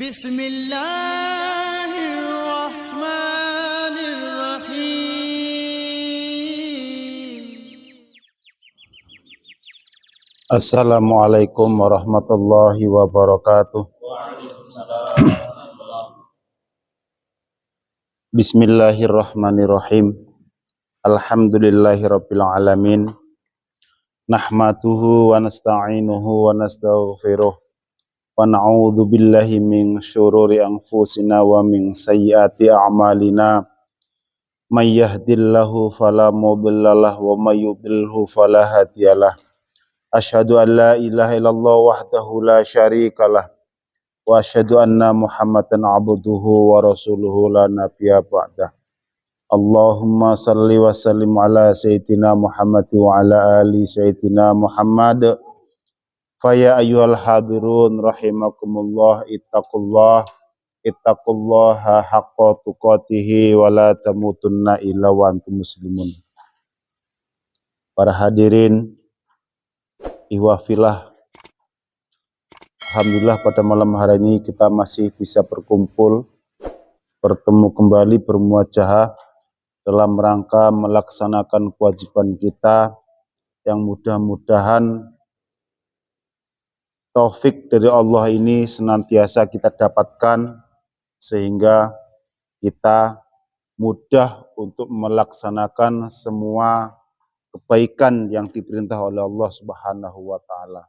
Bismillahirrahmanirrahim. Assalamualaikum warahmatullahi wabarakatuh. Bismillahirrahmanirrahim. Alhamdulillahirabbil alamin. Nahmaduhu wa nasta'inuhu wa nastaghfiruh. Wa na'udzu billahi min syururi anfusina wa min sayyiati a'malina. May yahdihillahu fala mudhillalah wa may yudlilhu fala hadiyalah. Asyhadu an la ilaha illallah wahdahu la syarikalah wa asyhadu anna Muhammadan abduhu wa rasuluhu la nabiyya ba'dah. Allahumma salli wa sallim ala sayyidina Muhammad wa ala ali sayyidina Muhammad. Faya ayyuhal hadirun rahimakumullah ittaqullaha haqqa tuqatih wa la tamutunna illa wa antum muslimun. Para hadirin ihwafillah, alhamdulillah pada malam hari ini kita masih bisa berkumpul, bertemu kembali, bermuajahah dalam rangka melaksanakan kewajiban kita yang mudah-mudahan taufik dari Allah ini senantiasa kita dapatkan sehingga kita mudah untuk melaksanakan semua kebaikan yang diperintah oleh Allah Subhanahu wa taala.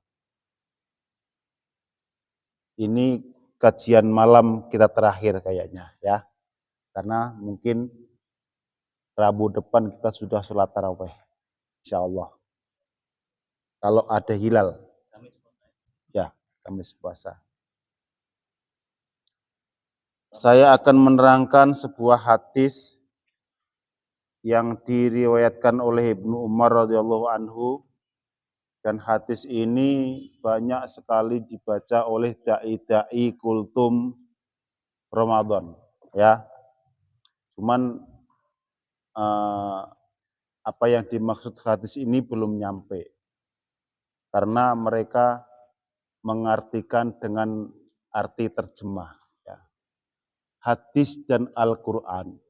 Ini kajian malam kita terakhir kayaknya ya. Karena mungkin Rabu depan kita sudah sholat tarawih, insyaallah. Kalau ada hilal, ya Kamis puasa. Saya akan menerangkan sebuah hadis yang diriwayatkan oleh Ibnu Umar radhiyallahu anhu, dan hadis ini banyak sekali dibaca oleh dai-dai kultum Ramadan, ya. Cuman apa yang dimaksud hadis ini belum nyampe karena mereka mengartikan dengan arti terjemah, ya. Hadis dan Al-Quran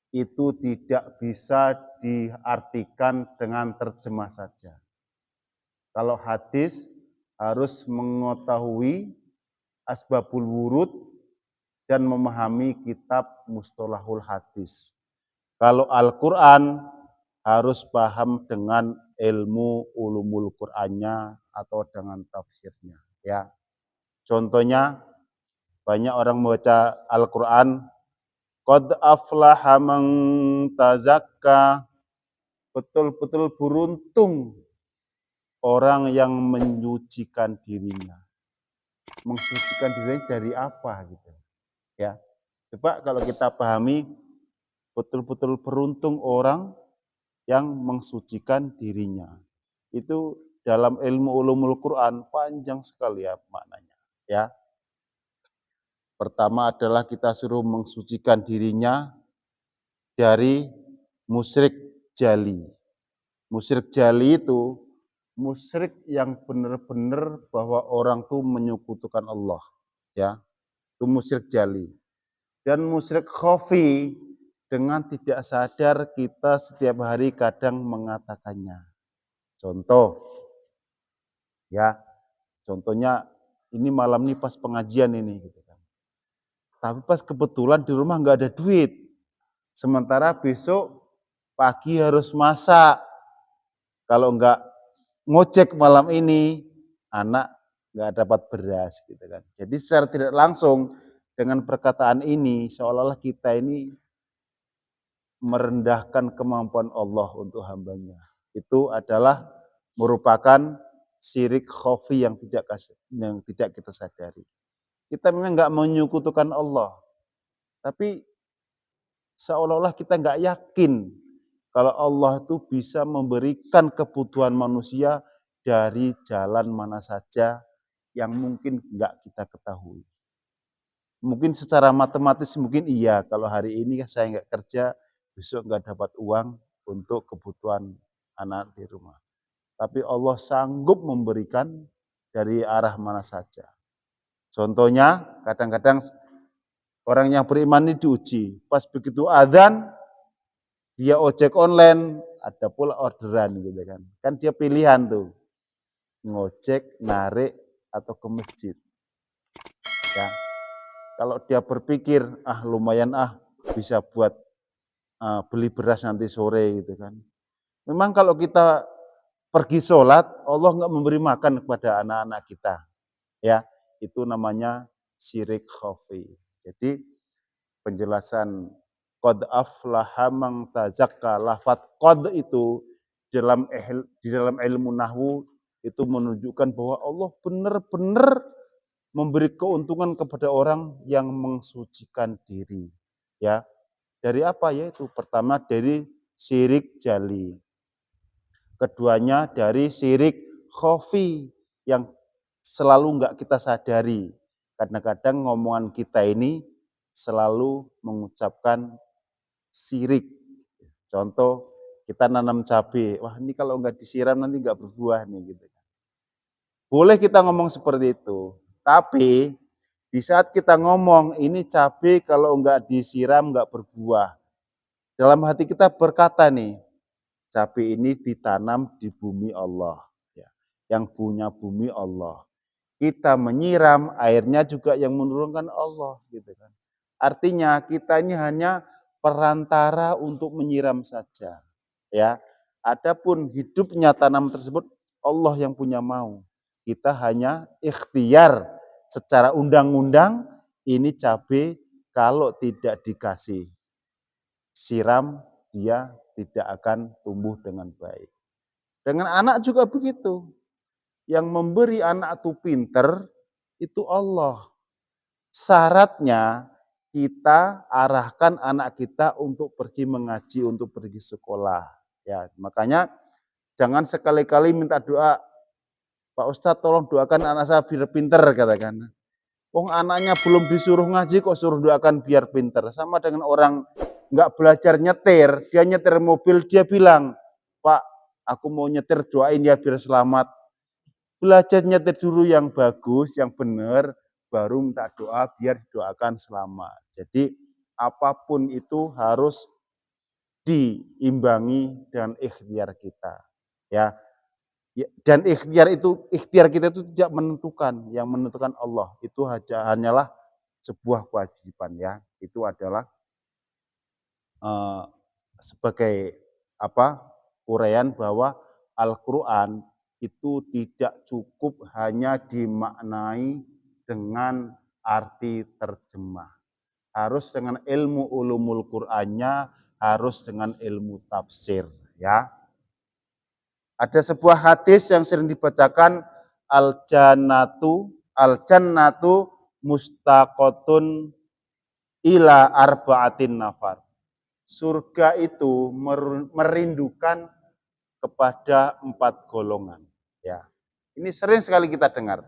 itu tidak bisa diartikan dengan terjemah saja. Kalau hadis harus mengetahui asbabul wurud dan memahami kitab mustalahul hadis. Kalau Al-Quran harus paham dengan ilmu ulumul Qur'annya atau dengan tafsirnya, ya. Contohnya banyak orang membaca Al-Quran, qad aflaha man tazakka, betul-betul beruntung orang yang menyucikan dirinya. Mensucikan dirinya dari apa gitu, ya. Coba kalau kita pahami, betul-betul beruntung orang yang mensucikan dirinya. Itu dalam ilmu ulumul Quran panjang sekali ya maknanya, ya. Pertama adalah kita suruh mensucikan dirinya dari musyrik jali. Musyrik jali itu musyrik yang benar-benar bahwa orang itu menyekutukan Allah, ya. Itu musyrik jali. Dan musyrik khafi, dengan tidak sadar kita setiap hari kadang mengatakannya. Contoh, ya, contohnya ini malam ini pas pengajian ini, gitu kan. Tapi pas kebetulan di rumah nggak ada duit, sementara besok pagi harus masak. Kalau nggak ngojek malam ini, anak nggak dapat beras, gitu kan. Jadi secara tidak langsung dengan perkataan ini seolah-olah kita ini merendahkan kemampuan Allah untuk hambanya. Itu adalah merupakan syirik khafi yang tidak kita sadari. Kita memang nggak menyekutukan Allah, tapi seolah-olah kita nggak yakin kalau Allah itu bisa memberikan kebutuhan manusia dari jalan mana saja yang mungkin nggak kita ketahui. Mungkin secara matematis mungkin iya, kalau hari ini saya nggak kerja, besok nggak dapat uang untuk kebutuhan anak di rumah. Tapi Allah sanggup memberikan dari arah mana saja. Contohnya, kadang-kadang orang yang beriman ini diuji. Pas begitu adzan, dia ojek online, ada pula orderan gitu kan. Kan dia pilihan tuh, ngojek, narik, atau ke masjid. Ya, kalau dia berpikir, lumayan bisa buat beli beras nanti sore gitu kan. Memang kalau kita pergi sholat, Allah nggak memberi makan kepada anak-anak kita. Ya, itu namanya syirik khafi. Jadi penjelasan qad aflaha man tazakka, lafaz qad itu di dalam ilmu nahwu itu menunjukkan bahwa Allah benar-benar memberi keuntungan kepada orang yang mensucikan diri. Ya, dari apa? Yaitu pertama dari syirik jali. Keduanya dari syirik khafi yang selalu enggak kita sadari. Kadang-kadang ngomongan kita ini selalu mengucapkan syirik. Contoh, kita nanam cabai, wah ini kalau enggak disiram nanti enggak berbuah nih gitu. Boleh kita ngomong seperti itu, tapi di saat kita ngomong ini cabai kalau enggak disiram enggak berbuah. Dalam hati kita berkata nih, cabai ini ditanam di bumi Allah, ya. Yang punya bumi Allah. Kita menyiram, airnya juga yang menurunkan Allah, gitu kan. Artinya kita ini hanya perantara untuk menyiram saja, ya. Adapun hidupnya tanam tersebut Allah yang punya mau. Kita hanya ikhtiar secara undang-undang ini cabai kalau tidak dikasih siram dia tidak akan tumbuh dengan baik. Dengan anak juga begitu. Yang memberi anak itu pinter, itu Allah. Syaratnya kita arahkan anak kita untuk pergi mengaji, untuk pergi sekolah. Ya, makanya jangan sekali-kali minta doa, Pak Ustadz tolong doakan anak saya biar pinter, katakan. Wong anaknya belum disuruh ngaji kok suruh doakan biar pinter. Sama dengan orang nggak belajar nyetir, dia nyetir mobil, dia bilang, Pak, aku mau nyetir, doain ya biar selamat. Belajar nyetir dulu yang bagus, yang benar, baru minta doa biar didoakan selamat. Jadi apapun itu harus diimbangi dengan ikhtiar kita. Ya, dan ikhtiar kita itu tidak menentukan, yang menentukan Allah. Itu hanyalah sebuah kewajiban ya. Itu adalah sebagai uraian bahwa Al-Qur'an itu tidak cukup hanya dimaknai dengan arti terjemah. Harus dengan ilmu ulumul Qur'annya, harus dengan ilmu tafsir ya. Ada sebuah hadis yang sering dibacakan, al-jannatu mustaqotun ila arba'atin nafar. Surga itu merindukan kepada 4 golongan. Ya, ini sering sekali kita dengar.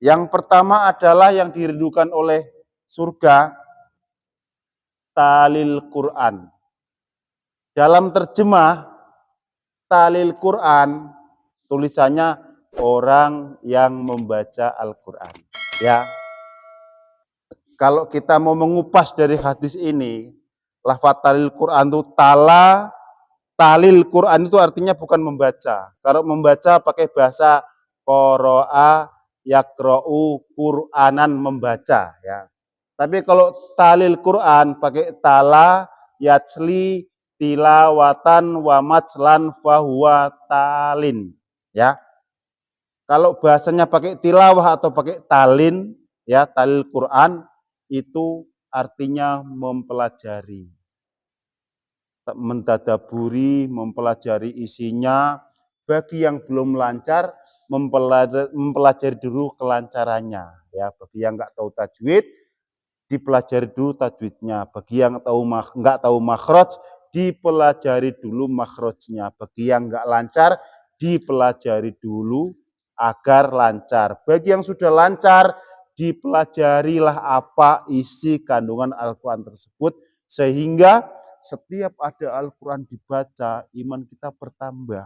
Yang pertama adalah yang dirindukan oleh surga, talil Quran. Dalam terjemah talil Quran, tulisannya orang yang membaca Al-Quran. Ya, kalau kita mau mengupas dari hadis ini, lafaz talil Quran itu talil Quran itu artinya bukan membaca. Kalau membaca pakai bahasa qoro'a, yakra'u, Qur'anan, membaca ya. Tapi kalau talil Quran pakai tala, yatsli, tilawatan, wa matslan, fahuwa talin ya. Kalau bahasanya pakai tilawah atau pakai talin ya, talil Quran itu artinya mempelajari, mentadaburi, mempelajari isinya. Bagi yang belum lancar, mempelajari dulu kelancarannya ya. Bagi yang nggak tahu tajwid, dipelajari dulu tajwidnya. Bagi yang nggak tahu makhraj, dipelajari dulu makhrajnya. Bagi yang nggak lancar, dipelajari dulu agar lancar. Bagi yang sudah lancar, dipelajarilah apa isi kandungan Al-Quran tersebut, sehingga setiap ada Al-Quran dibaca, iman kita bertambah.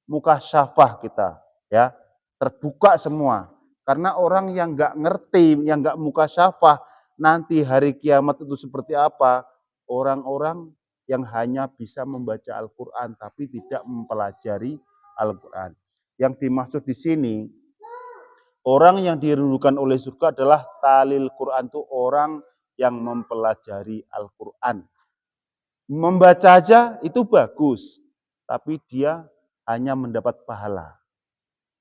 Muka syafah kita ya terbuka semua. Karena orang yang nggak ngerti, yang nggak mukasyafah, nanti hari kiamat itu seperti apa, orang-orang yang hanya bisa membaca Al-Quran, tapi tidak mempelajari Al-Quran. Yang dimaksud di sini, orang yang dirindukan oleh surga adalah talil Quran, itu orang yang mempelajari Al-Quran. Membaca aja itu bagus, tapi dia hanya mendapat pahala,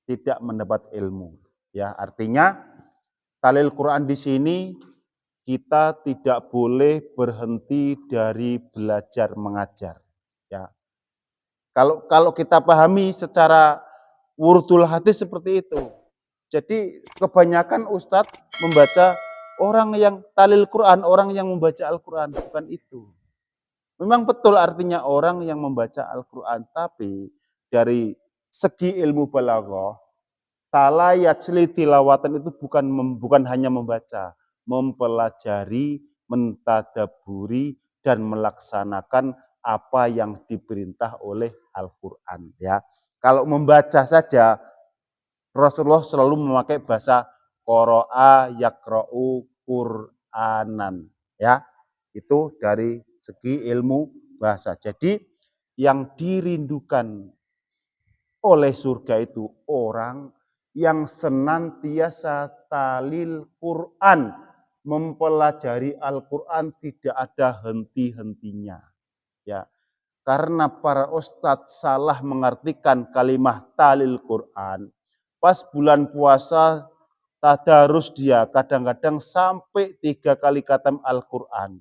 tidak mendapat ilmu. Ya, artinya talil Quran di sini kita tidak boleh berhenti dari belajar mengajar. Ya, kalau kita pahami secara wurdul hadis seperti itu. Jadi kebanyakan ustadz membaca orang yang talil Quran, orang yang membaca Al-Quran, bukan itu. Memang betul artinya orang yang membaca Al-Quran, tapi dari segi ilmu balaghah, tala yajli tilawatan itu bukan hanya membaca, mempelajari, mentadaburi, dan melaksanakan apa yang diperintah oleh Al-Quran. Ya, kalau membaca saja, Rasulullah selalu memakai bahasa qara'a yaqra'u Qur'anan. Ya, itu dari segi ilmu bahasa. Jadi yang dirindukan oleh surga itu orang yang senantiasa talil Quran, mempelajari Al-Quran tidak ada henti-hentinya. Ya, karena para ustadz salah mengartikan kalimat talil Quran. Pas bulan puasa tadarus dia kadang-kadang sampai 3 kali khatam Al-Quran.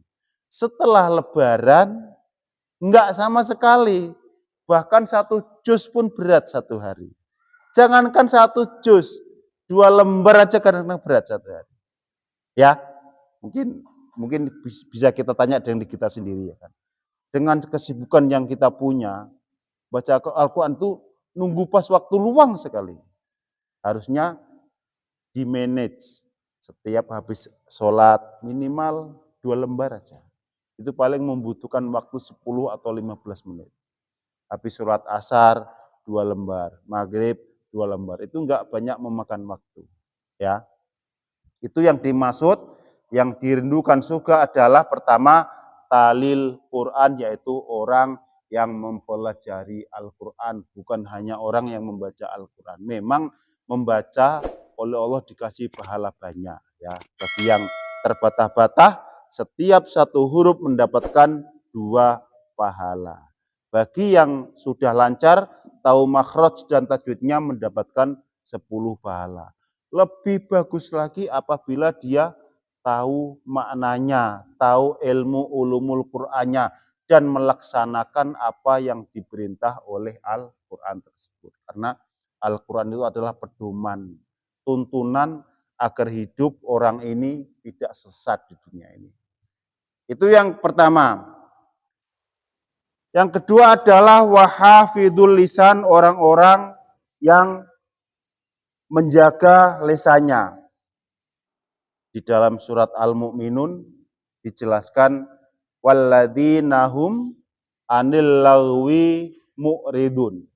Setelah lebaran enggak sama sekali. Bahkan 1 juz pun berat 1 hari. Jangankan 1 juz, 2 lembar aja kadang-kadang berat 1 hari. Ya, mungkin bisa kita tanya dengan kita sendiri ya kan. Dengan kesibukan yang kita punya, baca Al-Quran itu nunggu pas waktu luang sekali. Harusnya di-manage. Setiap habis sholat minimal 2 lembar aja. Itu paling membutuhkan waktu 10 atau 15 menit. Habis sholat asar 2 lembar, maghrib 2 lembar. Itu enggak banyak memakan waktu. Ya, itu yang dimaksud, yang dirindukan surga adalah pertama talil Quran, yaitu orang yang mempelajari Al-Quran, bukan hanya orang yang membaca Al-Quran. Memang membaca oleh Allah dikasih pahala banyak. Ya, bagi yang terbatah-batah, setiap 1 huruf mendapatkan 2 pahala. Bagi yang sudah lancar, tahu makhraj dan tajwidnya mendapatkan 10 pahala. Lebih bagus lagi apabila dia tahu maknanya, tahu ilmu ulumul Qur'annya, dan melaksanakan apa yang diperintah oleh Al-Quran tersebut. Karena Al-Quran itu adalah pedoman, tuntunan agar hidup orang ini tidak sesat di dunia ini. Itu yang pertama. Yang kedua adalah wahafidul lisan, orang-orang yang menjaga lisannya. Di dalam surat Al-Mu'minun dijelaskan walladzina hum anil lagwi mu'ridun.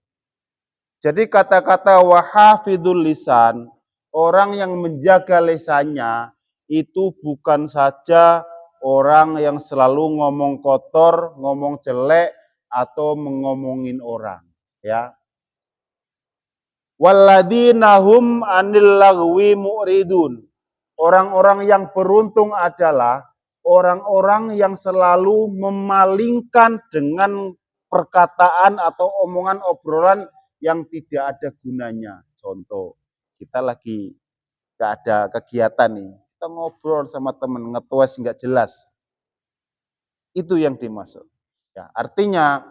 Jadi kata-kata wahafidul lisan, orang yang menjaga lisannya itu bukan saja orang yang selalu ngomong kotor, ngomong jelek, atau mengomongin orang. Ya, walladzina hum anil lagwi mu'ridun. Orang-orang yang beruntung adalah orang-orang yang selalu memalingkan dengan perkataan atau omongan obrolan yang tidak ada gunanya. Contoh, kita lagi gak ada kegiatan nih, kita ngobrol sama temen, ngetuas nggak jelas. Itu yang dimaksud. Ya, artinya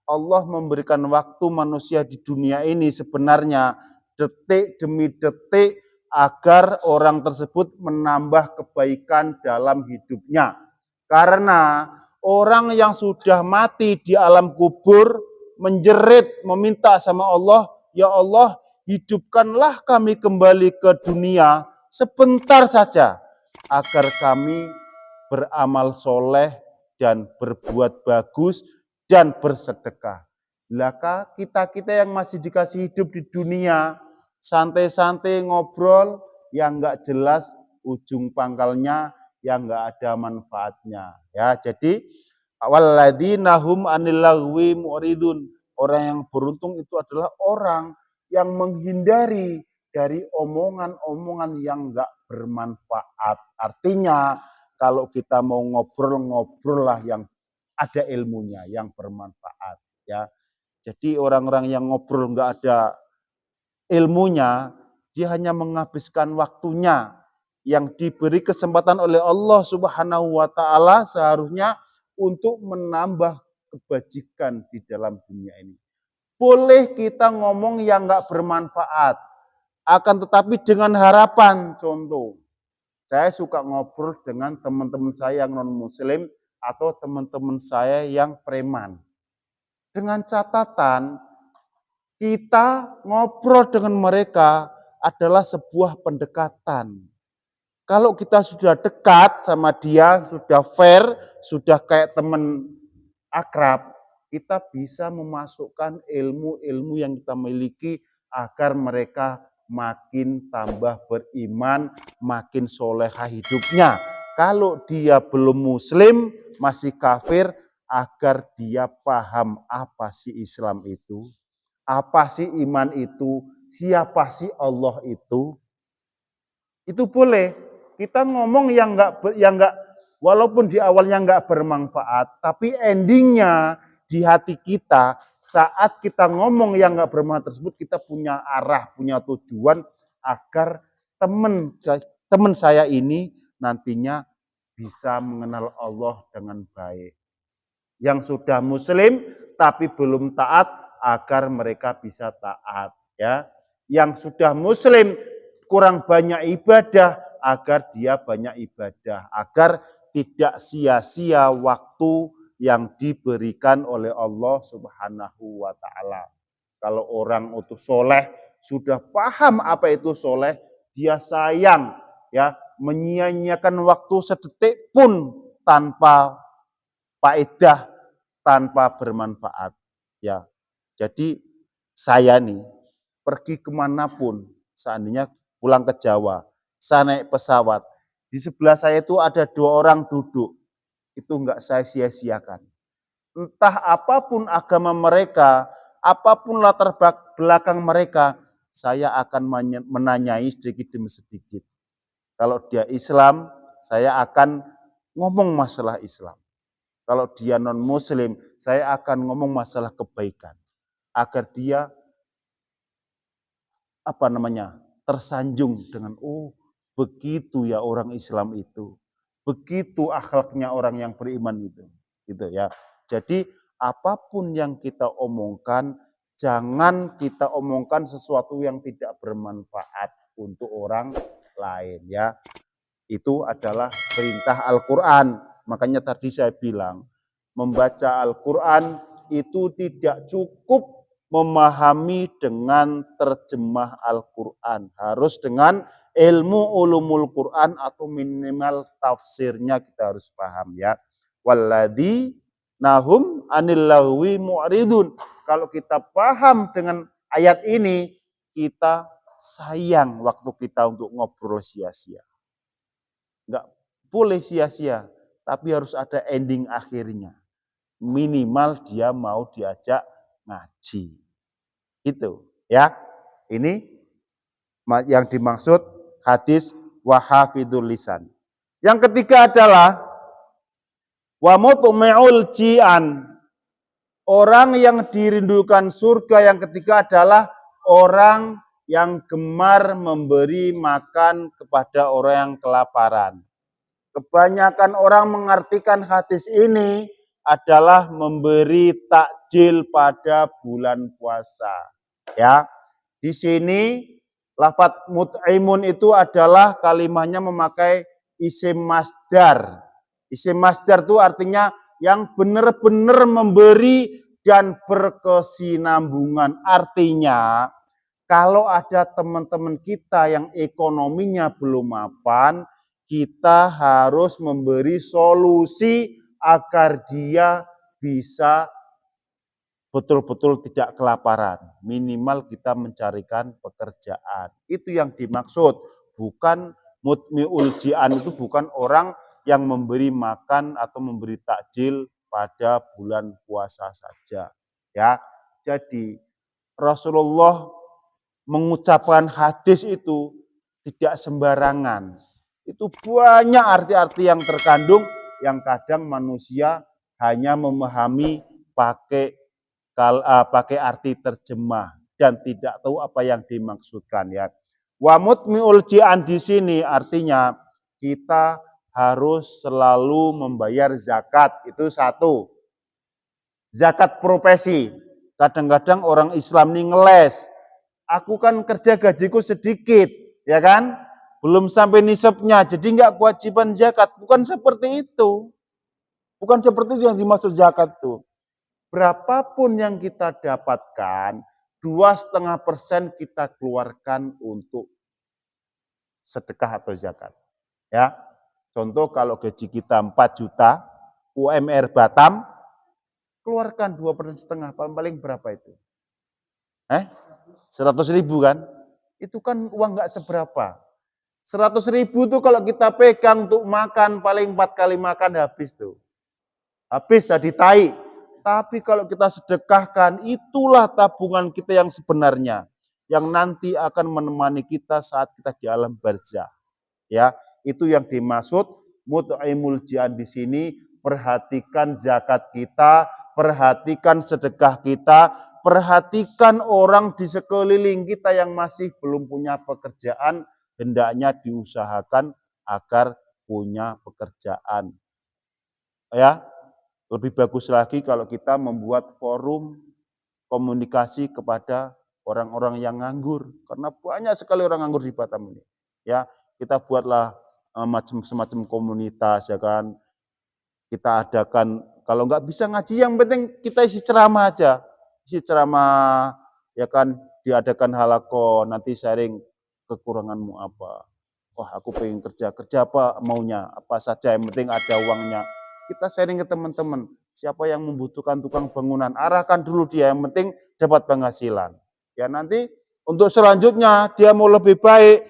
Allah memberikan waktu manusia di dunia ini sebenarnya detik demi detik agar orang tersebut menambah kebaikan dalam hidupnya. Karena orang yang sudah mati di alam kubur menjerit meminta sama Allah, ya Allah, hidupkanlah kami kembali ke dunia sebentar saja agar kami beramal soleh dan berbuat bagus dan bersedekah. Laka kita yang masih dikasih hidup di dunia, santai-santai ngobrol, yang nggak jelas ujung pangkalnya, yang nggak ada manfaatnya. Ya, jadi walladzina hum anil lagwi mu'ridun. Orang yang beruntung itu adalah orang yang menghindari dari omongan-omongan yang nggak bermanfaat. Artinya kalau kita mau ngobrol lah yang ada ilmunya, yang bermanfaat. Ya, jadi orang-orang yang ngobrol nggak ada ilmunya, dia hanya menghabiskan waktunya yang diberi kesempatan oleh Allah Subhanahu wa taala seharusnya untuk menambah kebajikan di dalam dunia ini. Boleh kita ngomong yang nggak bermanfaat, akan tetapi dengan harapan. Contoh, saya suka ngobrol dengan teman-teman saya yang non-muslim atau teman-teman saya yang preman. Dengan catatan, kita ngobrol dengan mereka adalah sebuah pendekatan. Kalau kita sudah dekat sama dia, sudah fair, sudah kayak teman akrab, kita bisa memasukkan ilmu-ilmu yang kita miliki agar mereka makin tambah beriman, makin soleha hidupnya. Kalau dia belum muslim, masih kafir, agar dia paham apa sih Islam itu, apa sih iman itu, siapa sih Allah itu boleh. Kita ngomong yang enggak walaupun di awalnya enggak bermanfaat, tapi endingnya di hati kita saat kita ngomong yang enggak bermanfaat tersebut kita punya arah, punya tujuan agar teman saya ini nantinya bisa mengenal Allah dengan baik. Yang sudah muslim tapi belum taat agar mereka bisa taat, ya. Yang sudah muslim kurang banyak ibadah agar dia banyak ibadah, agar tidak sia-sia waktu yang diberikan oleh Allah Subhanahu wa taala. Kalau orang itu soleh, sudah paham apa itu soleh, dia sayang ya menyia-nyiakan waktu sedetik pun tanpa faedah, tanpa bermanfaat. Ya, jadi saya nih pergi kemanapun, seandainya pulang ke Jawa, saya naik pesawat, di sebelah saya itu ada 2 orang duduk, itu enggak saya sia-siakan. Entah apapun agama mereka, apapun latar belakang mereka, saya akan menanyai sedikit demi sedikit. Kalau dia Islam, saya akan ngomong masalah Islam. Kalau dia non-muslim, saya akan ngomong masalah kebaikan. Agar dia tersanjung dengan, oh begitu ya orang Islam itu. Begitu akhlaknya orang yang beriman itu. Gitu ya. Jadi apapun yang kita omongkan, jangan kita omongkan sesuatu yang tidak bermanfaat untuk orang lain ya. Itu adalah perintah Al-Quran. Makanya tadi saya bilang, membaca Al-Quran itu tidak cukup memahami dengan terjemah Al-Quran. Harus dengan ilmu ulumul Quran atau minimal tafsirnya kita harus paham ya. Walladzi nahum anil lahwi mu'ridun. Kalau kita paham dengan ayat ini, kita sayang waktu kita untuk ngobrol sia-sia. Enggak boleh sia-sia, tapi harus ada ending akhirnya. Minimal dia mau diajak ngaji. Itu ya. Ini yang dimaksud hadis wahafidul lisan. Yang ketiga adalah wa mutmi'ul ji'an. Orang yang dirindukan surga yang ketiga adalah orang yang gemar memberi makan kepada orang yang kelaparan. Kebanyakan orang mengartikan hadis ini adalah memberi takjil pada bulan puasa. Ya, di sini lafadz mut'imun itu adalah kalimatnya memakai isim masdar. Isim masdar itu artinya yang benar-benar memberi dan berkesinambungan. Artinya, kalau ada teman-teman kita yang ekonominya belum mapan, kita harus memberi solusi agar dia bisa betul-betul tidak kelaparan. Minimal kita mencarikan pekerjaan. Itu yang dimaksud. Bukan mutmiul ji'an itu bukan orang yang memberi makan atau memberi takjil pada bulan puasa saja. Ya, jadi Rasulullah mengucapkan hadis itu tidak sembarangan. Itu banyak arti-arti yang terkandung yang kadang manusia hanya memahami pakai arti terjemah dan tidak tahu apa yang dimaksudkan ya. Wa mutmiul ji'an di sini artinya kita harus selalu membayar zakat. Itu satu. Zakat profesi. Kadang-kadang orang Islam ini ngeles. Aku kan kerja gajiku sedikit, ya kan? Belum sampai nisabnya, jadi nggak kewajiban zakat. Bukan seperti itu. Bukan seperti itu yang dimaksud zakat itu. Berapapun yang kita dapatkan, 2,5% kita keluarkan untuk sedekah atau zakat. Ya, contoh kalau gaji kita 4 juta, UMR Batam, keluarkan 2,5%, paling berapa itu? 100.000 kan? Itu kan uang nggak seberapa. 100.000 tuh kalau kita pegang untuk makan, paling 4 kali makan habis tuh. Habis jadi tai. Tapi kalau kita sedekahkan, itulah tabungan kita yang sebenarnya. Yang nanti akan menemani kita saat kita di alam barzah. Ya, itu yang dimaksud mut'imul ji'an di sini. Perhatikan zakat kita, perhatikan sedekah kita, perhatikan orang di sekeliling kita yang masih belum punya pekerjaan, hendaknya diusahakan agar punya pekerjaan. Ya, lebih bagus lagi kalau kita membuat forum komunikasi kepada orang-orang yang nganggur, karena banyak sekali orang nganggur di Batam ini. Ya, kita buatlah semacam komunitas, ya kan. Kita adakan, kalau nggak bisa ngaji, yang penting kita isi ceramah aja, isi ceramah, ya kan. Diadakan halaqah, nanti sharing kekuranganmu apa. Wah, aku pengen kerja apa maunya, apa saja, yang penting ada uangnya. Kita sharing ke teman-teman, siapa yang membutuhkan tukang bangunan, arahkan dulu dia, yang penting dapat penghasilan. Ya nanti untuk selanjutnya dia mau lebih baik,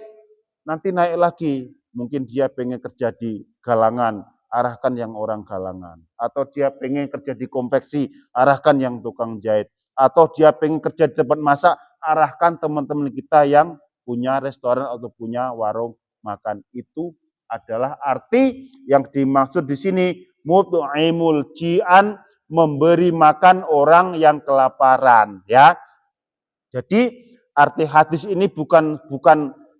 nanti naik lagi. Mungkin dia pengen kerja di galangan, arahkan yang orang galangan. Atau dia pengen kerja di konveksi, arahkan yang tukang jahit. Atau dia pengen kerja di tempat masak, arahkan teman-teman kita yang punya restoran atau punya warung makan. Itu adalah arti yang dimaksud di sini, mut'imul ji'an, memberi makan orang yang kelaparan, ya. Jadi arti hadis ini bukan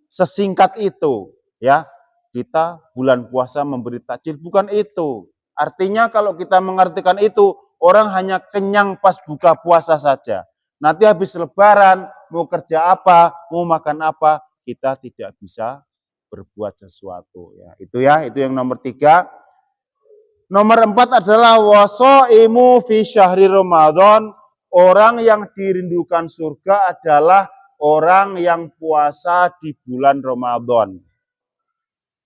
sesingkat itu, ya. Kita bulan puasa memberi takjil, bukan itu. Artinya kalau kita mengartikan itu, orang hanya kenyang pas buka puasa saja. Nanti habis lebaran, mau kerja apa, mau makan apa, kita tidak bisa berbuat sesuatu. Ya, itu yang nomor 3. Nomor 4 adalah wasaimu fi syahri Ramadan. Orang yang dirindukan surga adalah orang yang puasa di bulan Ramadan.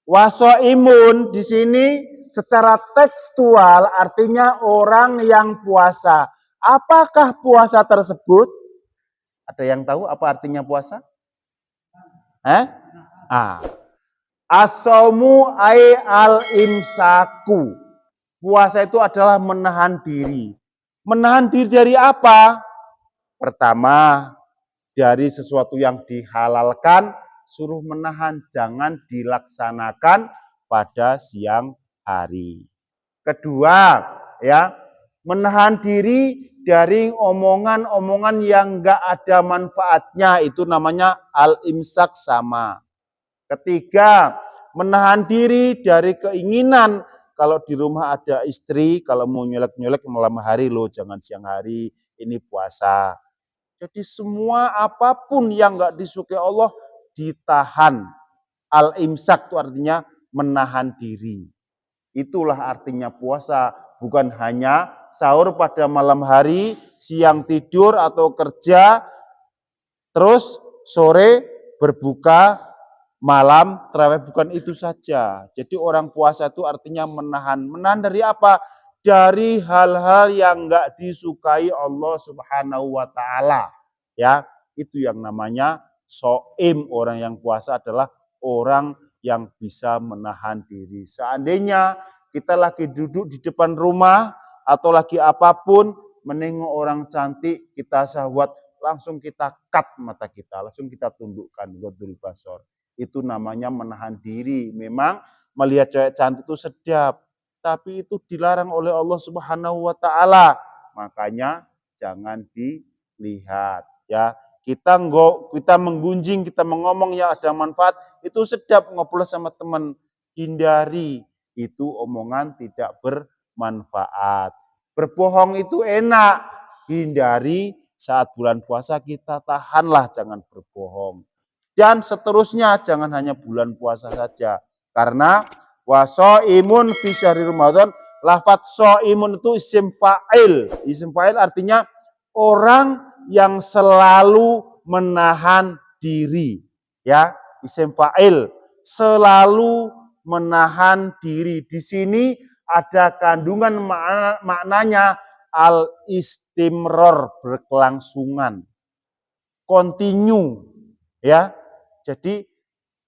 Wasaimun di sini secara tekstual artinya orang yang puasa. Apakah puasa tersebut? Ada yang tahu apa artinya puasa? As-saumu ay al-imsaku. Puasa itu adalah menahan diri. Menahan diri dari apa? Pertama, dari sesuatu yang dihalalkan, suruh menahan, jangan dilaksanakan pada siang hari. Kedua, ya, menahan diri dari omongan-omongan yang enggak ada manfaatnya, itu namanya al-imsak sama. Ketiga, menahan diri dari keinginan, kalau di rumah ada istri, kalau mau nyelek-nyelek malam hari loh, jangan siang hari, ini puasa. Jadi semua apapun yang enggak disukai Allah ditahan. Al-imsak itu artinya menahan diri. Itulah artinya puasa, bukan hanya sahur pada malam hari, siang tidur atau kerja, terus sore berbuka, malam tarawih, bukan itu saja. Jadi orang puasa itu artinya menahan. Menahan dari apa? Dari hal-hal yang enggak disukai Allah Subhanahu wa taala. Ya, itu yang namanya shaim. Orang yang puasa adalah orang yang bisa menahan diri. Seandainya kita lagi duduk di depan rumah atau lagi apapun, menengok orang cantik, kita syahwat, langsung kita cut mata kita, langsung kita tundukkan, ghadul basar. Itu namanya menahan diri. Memang melihat cewek cantik itu sedap, tapi itu dilarang oleh Allah Subhanahu wa taala. Makanya jangan dilihat, ya. Kita menggunjing, kita mengomong yang ada manfaat, itu sedap ngobrol sama teman. Hindari, itu omongan tidak bermanfaat. Berbohong itu enak, hindari. Saat bulan puasa kita tahanlah, jangan berbohong. Dan seterusnya, jangan hanya bulan puasa saja. Karena waso'imun fi syahri Ramadan, lafadz so'imun itu isim fa'il. Isim fa'il artinya orang yang selalu menahan diri. Ya, isim fa'il, selalu menahan diri. Di sini ada kandungan maknanya al-istimror, berkelangsungan, continue, ya. Jadi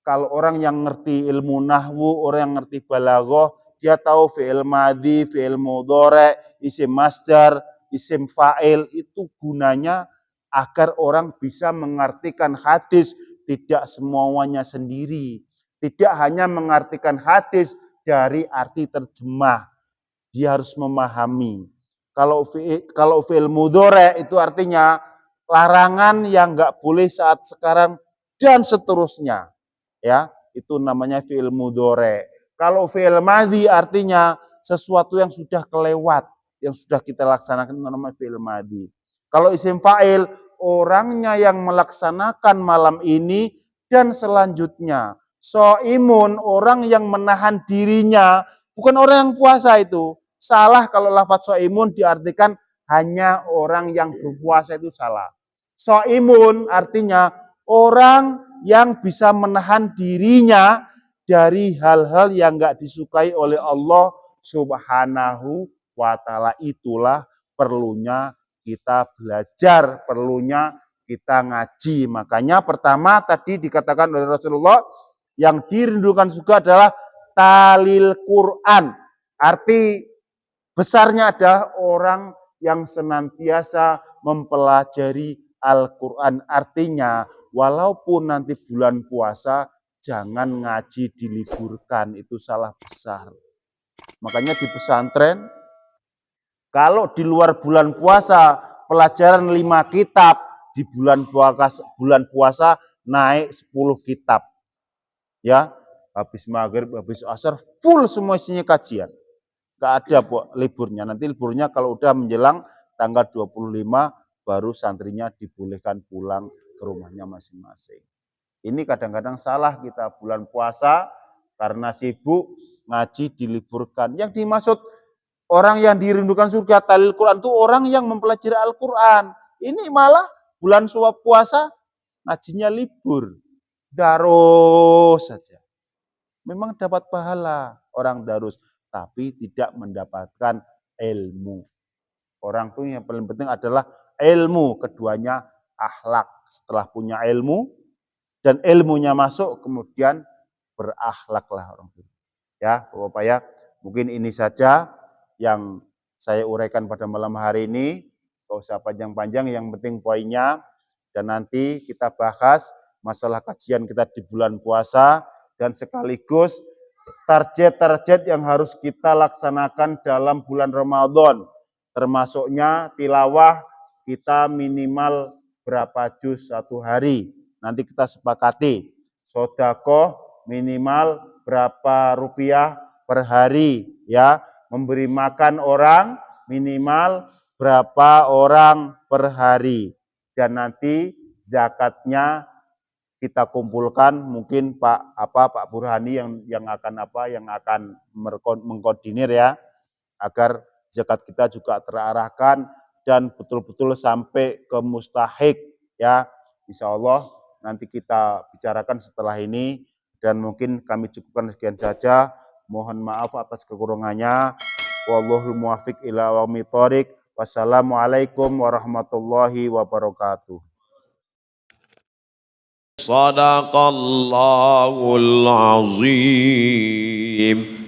kalau orang yang ngerti ilmu nahwu, orang yang ngerti balaghah, dia tahu fi'il madhi, fi'il mudhari', isim masdar, isim fa'il, itu gunanya agar orang bisa mengartikan hadis, tidak semuanya sendiri. Tidak hanya mengartikan hadis dari arti terjemah. Dia harus memahami. Kalau fi'il mudhari' itu artinya larangan yang enggak boleh saat sekarang dan seterusnya. Ya, itu namanya fi'il mudhari'. Kalau fi'il madhi artinya sesuatu yang sudah kelewat, yang sudah kita laksanakan, namanya fi'il madhi. Kalau isim fa'il, orangnya yang melaksanakan malam ini dan selanjutnya. So'imun, orang yang menahan dirinya, bukan orang yang puasa itu. Salah kalau lafadz so'imun diartikan hanya orang yang berpuasa, itu salah. So'imun artinya orang yang bisa menahan dirinya dari hal-hal yang enggak disukai oleh Allah Subhanahu wa taala. Itulah perlunya kita belajar, perlunya kita ngaji. Makanya pertama tadi dikatakan oleh Rasulullah, yang dirindukan juga adalah talil Quran. Arti besarnya adalah orang yang senantiasa mempelajari Al-Quran. Artinya, walaupun nanti bulan puasa, jangan ngaji diliburkan. Itu salah besar. Makanya di pesantren, kalau di luar bulan puasa, pelajaran 5 kitab, di bulan puasa naik 10 kitab. Ya, habis maghrib, habis asar, full semua isinya kajian. Nggak ada liburnya. Nanti liburnya kalau udah menjelang tanggal 25, baru santrinya dibolehkan pulang ke rumahnya masing-masing. Ini kadang-kadang salah kita, bulan puasa karena sibuk ngaji diliburkan. Yang dimaksud orang yang dirindukan surga talil Quran itu orang yang mempelajari Al-Quran. Ini malah bulan puasa ngajinya libur. Darus saja. Memang dapat pahala orang darus, tapi tidak mendapatkan ilmu. Orang tuh yang paling penting adalah ilmu, keduanya akhlak. Setelah punya ilmu dan ilmunya masuk, kemudian berakhlaklah orang itu. Ya, Bapak ya, mungkin ini saja yang saya uraikan pada malam hari ini. Tidak usah panjang-panjang, yang penting poinnya. Dan nanti kita bahas masalah kajian kita di bulan puasa dan sekaligus target-target yang harus kita laksanakan dalam bulan Ramadan. Termasuknya tilawah kita minimal berapa juz satu hari. Nanti kita sepakati. Sedekah minimal berapa rupiah per hari, ya. Memberi makan orang minimal berapa orang per hari. Dan nanti zakatnya kita kumpulkan, mungkin Pak Burhani yang akan mengkoordinir, ya, agar zakat kita juga terarahkan dan betul-betul sampai ke mustahik, ya. Insya Allah nanti kita bicarakan setelah ini, dan mungkin kami cukupkan sekian saja. Mohon maaf atas kekurangannya. Wallahul muwaffiq ila aqwamit thoriq. Wassalamualaikum warahmatullahi wabarakatuh. Sadaqallahul azim.